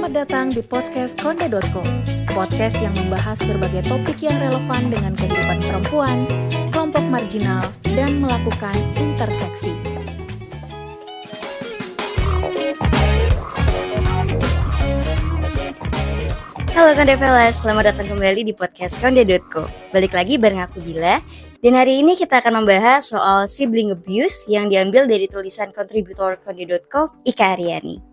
Selamat datang di podcast Konde.co, podcast yang membahas berbagai topik yang relevan dengan kehidupan perempuan, kelompok marginal, dan melakukan interseksi. Halo Konde Fellas, selamat datang kembali di podcast Konde.co. Balik lagi bareng aku Bila, dan hari ini kita akan membahas soal sibling abuse yang diambil dari tulisan kontributor Konde.co, Ika Aryani.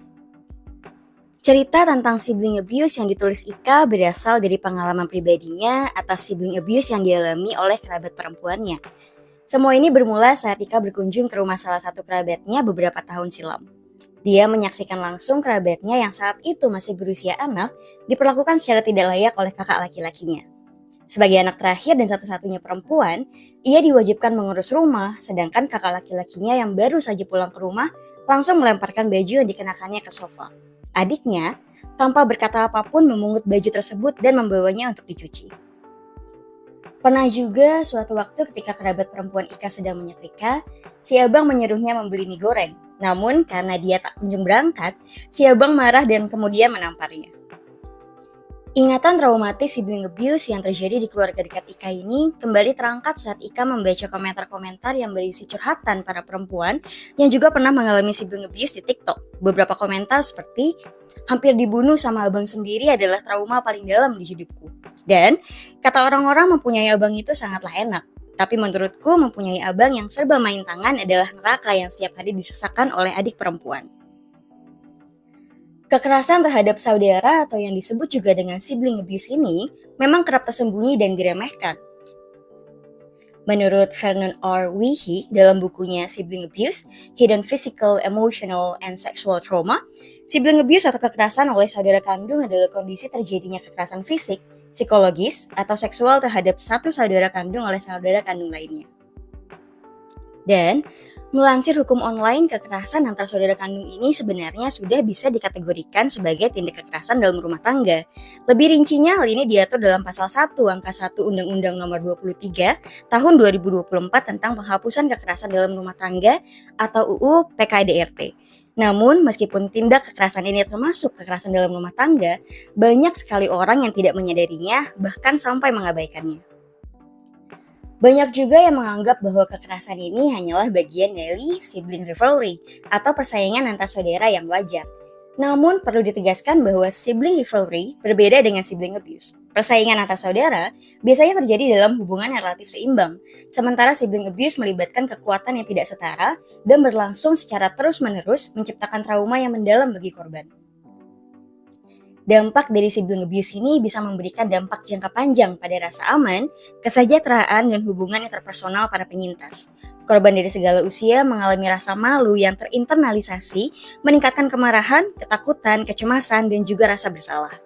Cerita tentang sibling abuse yang ditulis Ika berasal dari pengalaman pribadinya atas sibling abuse yang dialami oleh kerabat perempuannya. Semua ini bermula saat Ika berkunjung ke rumah salah satu kerabatnya beberapa tahun silam. Dia menyaksikan langsung kerabatnya yang saat itu masih berusia anak diperlakukan secara tidak layak oleh kakak laki-lakinya. Sebagai anak terakhir dan satu-satunya perempuan, ia diwajibkan mengurus rumah, sedangkan kakak laki-lakinya yang baru saja pulang ke rumah langsung melemparkan baju yang dikenakannya ke sofa. Adiknya, tanpa berkata apapun memungut baju tersebut dan membawanya untuk dicuci. Pernah juga suatu waktu ketika kerabat perempuan Ika sedang menyetrika, si abang menyuruhnya membeli mie goreng. Namun karena dia tak kunjung berangkat, si abang marah dan kemudian menamparnya. Ingatan traumatis sibling abuse yang terjadi di keluarga dekat Ika ini kembali terangkat saat Ika membaca komentar-komentar yang berisi curhatan para perempuan yang juga pernah mengalami sibling abuse di TikTok. Beberapa komentar seperti, hampir dibunuh sama abang sendiri adalah trauma paling dalam di hidupku. Dan, kata orang-orang mempunyai abang itu sangatlah enak. Tapi menurutku mempunyai abang yang serba main tangan adalah neraka yang setiap hari disesakan oleh adik perempuan. Kekerasan terhadap saudara atau yang disebut juga dengan sibling abuse ini memang kerap tersembunyi dan diremehkan. Menurut Vernon R. Wehe dalam bukunya Sibling Abuse, Hidden Physical, Emotional, and Sexual Trauma, sibling abuse atau kekerasan oleh saudara kandung adalah kondisi terjadinya kekerasan fisik, psikologis, atau seksual terhadap satu saudara kandung oleh saudara kandung lainnya. Dan, melansir hukum online, kekerasan antar saudara kandung ini sebenarnya sudah bisa dikategorikan sebagai tindak kekerasan dalam rumah tangga. Lebih rincinya, hal ini diatur dalam pasal 1 angka 1 Undang-Undang Nomor 23 Tahun 2024 tentang penghapusan kekerasan dalam rumah tangga atau UU PKDRT. Namun, meskipun tindak kekerasan ini termasuk kekerasan dalam rumah tangga, banyak sekali orang yang tidak menyadarinya, bahkan sampai mengabaikannya. Banyak juga yang menganggap bahwa kekerasan ini hanyalah bagian dari sibling rivalry atau persaingan antar saudara yang wajar. Namun, perlu ditegaskan bahwa sibling rivalry berbeda dengan sibling abuse. Persaingan antar saudara biasanya terjadi dalam hubungan yang relatif seimbang, sementara sibling abuse melibatkan kekuatan yang tidak setara dan berlangsung secara terus-menerus menciptakan trauma yang mendalam bagi korban. Dampak dari sibling abuse ini bisa memberikan dampak jangka panjang pada rasa aman, kesejahteraan, dan hubungan interpersonal para penyintas. Korban dari segala usia mengalami rasa malu yang terinternalisasi, meningkatkan kemarahan, ketakutan, kecemasan, dan juga rasa bersalah.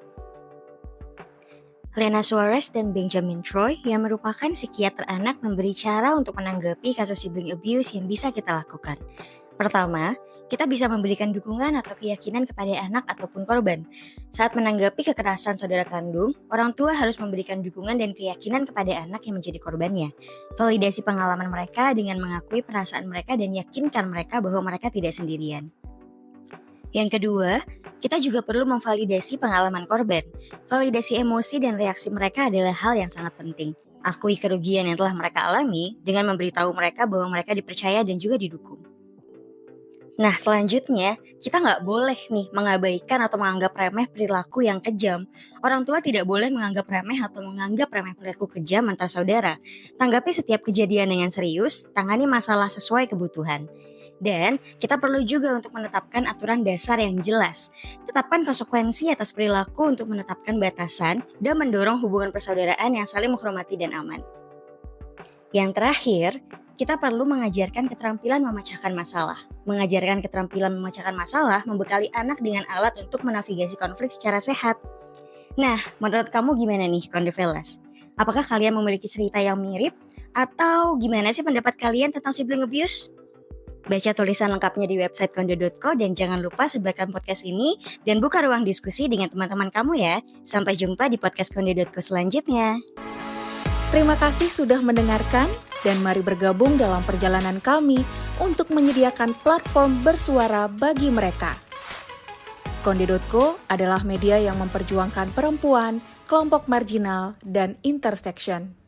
Lena Suarez dan Benjamin Troy yang merupakan psikiater anak memberi cara untuk menanggapi kasus sibling abuse yang bisa kita lakukan. Pertama, kita bisa memberikan dukungan atau keyakinan kepada anak ataupun korban. Saat menanggapi kekerasan saudara kandung, orang tua harus memberikan dukungan dan keyakinan kepada anak yang menjadi korbannya. Validasi pengalaman mereka dengan mengakui perasaan mereka dan yakinkan mereka bahwa mereka tidak sendirian. Yang kedua, kita juga perlu memvalidasi pengalaman korban. Validasi emosi dan reaksi mereka adalah hal yang sangat penting. Akui kerugian yang telah mereka alami dengan memberitahu mereka bahwa mereka dipercaya dan juga didukung. Nah, selanjutnya, kita nggak boleh nih mengabaikan atau menganggap remeh perilaku yang kejam. Orang tua tidak boleh menganggap remeh atau menganggap remeh perilaku kejam antar saudara. Tanggapi setiap kejadian dengan serius, tangani masalah sesuai kebutuhan. Dan kita perlu juga untuk menetapkan aturan dasar yang jelas. Tetapkan konsekuensi atas perilaku untuk menetapkan batasan dan mendorong hubungan persaudaraan yang saling menghormati dan aman. Yang terakhir, kita perlu mengajarkan keterampilan memecahkan masalah. Mengajarkan keterampilan memecahkan masalah membekali anak dengan alat untuk menavigasi konflik secara sehat. Nah, menurut kamu gimana nih, Konde Fellas? Apakah kalian memiliki cerita yang mirip? Atau gimana sih pendapat kalian tentang sibling abuse? Baca tulisan lengkapnya di website konde.co dan jangan lupa sebarkan podcast ini dan buka ruang diskusi dengan teman-teman kamu ya. Sampai jumpa di podcast konde.co selanjutnya. Terima kasih sudah mendengarkan dan mari bergabung dalam perjalanan kami untuk menyediakan platform bersuara bagi mereka. Reskonde.co adalah media yang memperjuangkan perempuan, kelompok marginal, dan intersection.